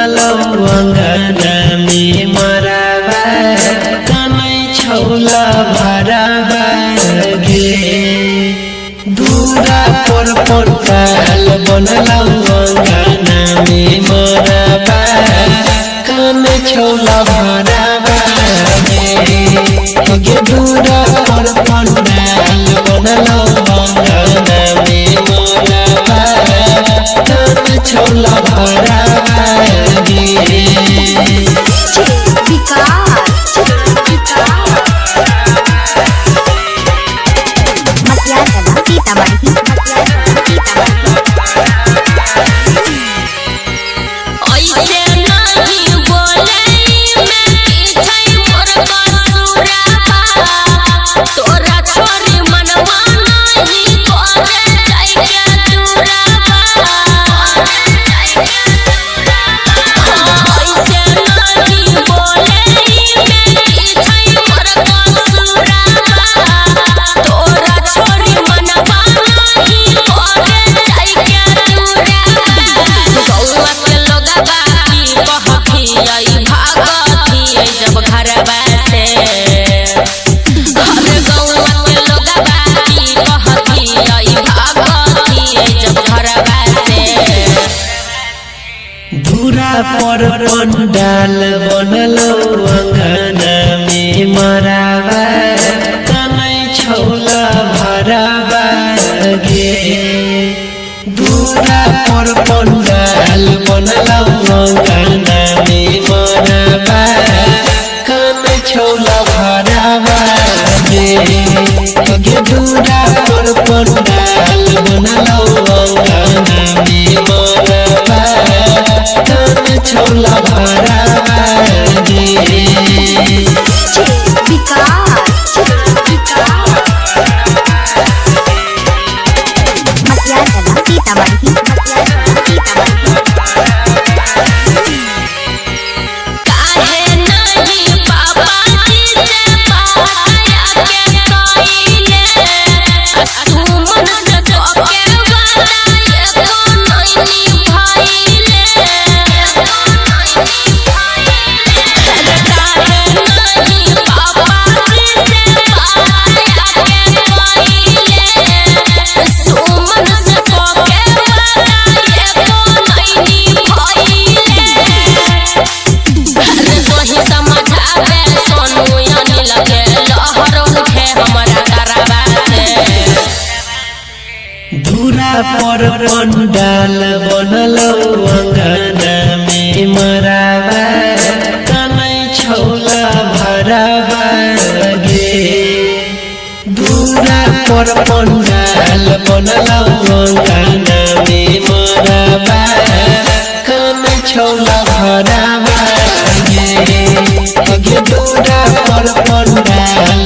बनलौ अंगना में मराबा कनै छौला भराबा गे दूरा पर पंडाल बनलौ अंगना में मराबा कनै छौला भराबा गे दूरा पर पंडाल बनलौ अंगना में मराबा कनै छौला भराबा गे दूरा पर पंडाल बनलौ अंगना में मराबा कनै छौला भराबा गे दूरा पर पंडाल बनलौ अंगना में मराबा कनै छौला भराबा गे दूरा पर पंडाल बनलौ अंगना में मराबा कनै छौला भराबा गे दूरा पर पंडाल बनलौ अंगना में मराबा कनै छौला भराबा गे दूरा पर पंडाल बनलौ अंगना में मराबा कनै छौला भराबा गे दूरा पर पंडाल